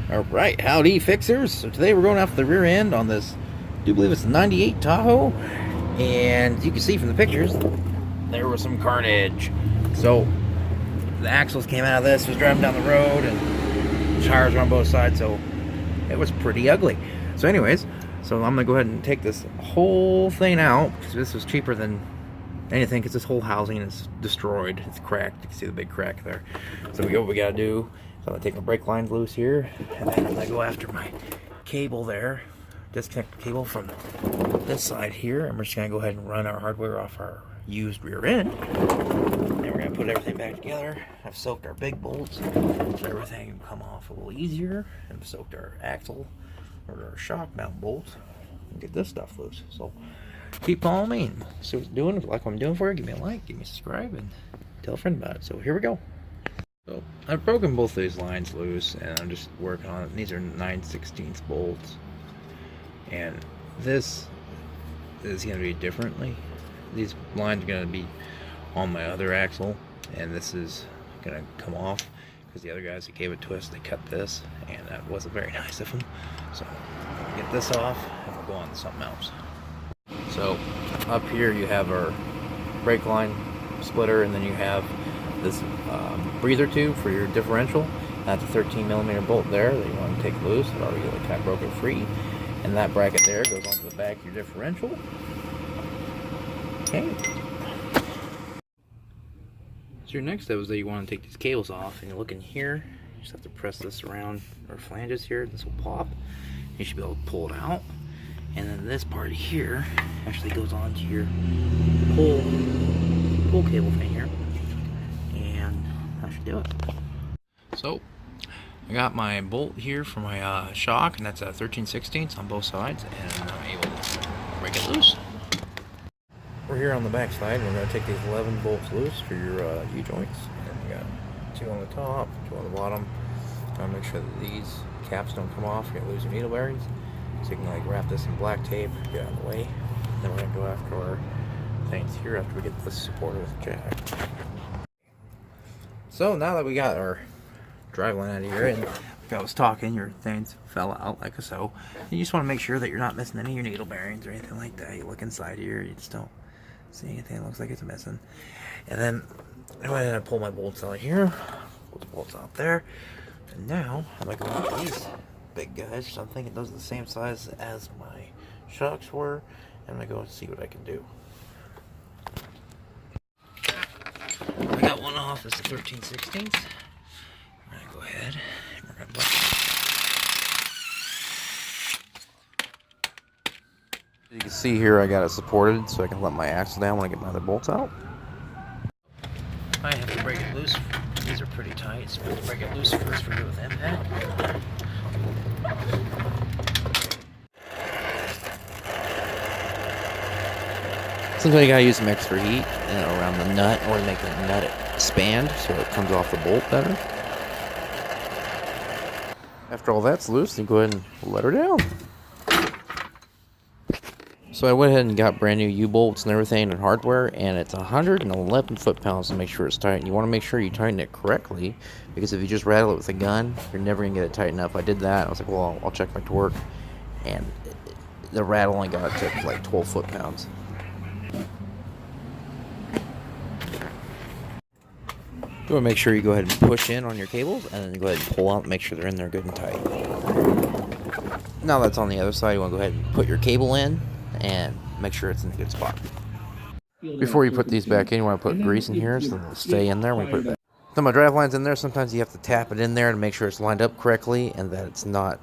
Alright, howdy fixers. So today we're going off the rear end on this, I do believe it's a 98 Tahoe. And you can see from the pictures, there was some carnage. So the axles came out of this, was driving down the road, and tires were on both sides, so it was pretty ugly. So anyways, so I'm going to go ahead and take this whole thing out, because this was cheaper than anything, because this whole housing is destroyed. It's cracked. You can see the big crack there. So we got what we got to do. So I'm going to take my brake lines loose here, and then I'm going to go after my cable there. Disconnect the cable from this side here, and we're just going to go ahead and run our hardware off our used rear end. And we're going to put everything back together. I've soaked our big bolts, so everything can come off a little easier. And I've soaked our axle, or our shock mount bolts, and get this stuff loose. So keep following me and see what's doing. If you like what I'm doing for you, give me a like, give me a subscribe, and tell a friend about it. So here we go. So I've broken both these lines loose, and I'm just working on it. These are 9/16 bolts, and this is going to be differently. These lines are going to be on my other axle, and this is going to come off because the other guys that gave it to us, they cut this, and that wasn't very nice of them. So get this off, and we'll go on to something else. So up here you have our brake line splitter, and then you have this breather tube for your differential. That's a 13mm bolt there that you want to take loose. I've already kind of broke it free, and that bracket there goes onto the back of your differential. Okay. So your next step is that you want to take these cables off, and you look in here. You just have to press this around our flanges here. This will pop. You should be able to pull it out. And then this part here actually goes onto your pull cable thing here, and that should do it. So I got my bolt here for my shock, and that's a 13/16 on both sides, and I'm able to break it loose. We're here on the back side. We're going to take these 11 bolts loose for your U-joints, and we got 2 on the top, 2 on the bottom. Gotta make sure that these caps don't come off. You're going to lose your needle bearings. So you can like wrap this in black tape, get out of the way. Then we're going to go after our things here after we get this supported with the jack. So now that we got our driveline out of here, and like I was talking, your things fell out like so. You just want to make sure that you're not missing any of your needle bearings or anything like that. You look inside here, you just don't see anything that looks like it's missing. And then I went and pull my bolts out here, pull the bolts out there, and now I'm going to go with these big guys. So I'm thinking those are the same size as my shocks were, and I'm going to go and see what I can do. I got one off. It's a 13/16. I'm going to go ahead and we're going to bust it. You can see here I got it supported so I can let my axle down when I get my other bolts out. I have to break it loose. These are pretty tight, so we'll break it loose first for you with impact. Sometimes you gotta use some extra heat around the nut or to make the nut expand so it comes off the bolt better. After all that's loose, you go ahead and let her down. So I went ahead and got brand new U-bolts and everything and hardware, and it's 111 foot-pounds to make sure it's tight. And you want to make sure you tighten it correctly, because if you just rattle it with a gun, you're never going to get it tight enough. I did that. I was like, well, I'll check my torque, and the rattle only got it to like 12 foot-pounds. You want to make sure you go ahead and push in on your cables, and then you go ahead and pull out and make sure they're in there good and tight. Now that's on the other side, you want to go ahead and put your cable in and make sure it's in a good spot. Before you put these back in, you want to put grease in here so they'll stay in there when you put it back. So my drive line's in there. Sometimes you have to tap it in there to make sure it's lined up correctly and that it's not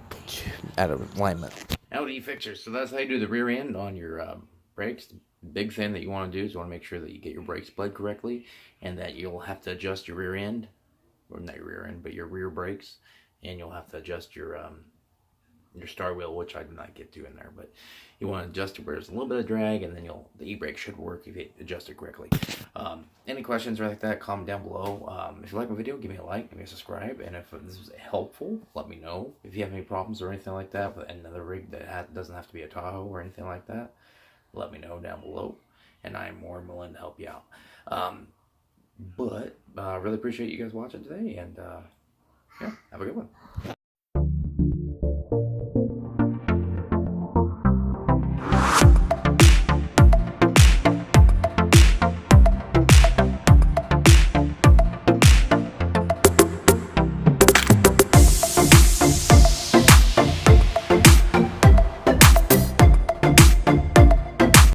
out of alignment. Howdy fixers. So that's how you do the rear end on your brakes. The big thing that you want to do is you want to make sure that you get your brakes bled correctly, and that you'll have to adjust your rear end, or not your rear end, but your rear brakes, and you'll have to adjust your star wheel, which I did not get to in there, but you want to adjust it where there's a little bit of drag, and then the e-brake should work if you adjust it correctly. Any questions or like that, comment down below. If you like my video, give me a like, give me a subscribe, and if this was helpful, let me know. If you have any problems or anything like that with another rig that doesn't have to be a Tahoe or anything like that, let me know down below, and I'm more than willing to help you out. But really appreciate you guys watching today, and yeah, have a good one.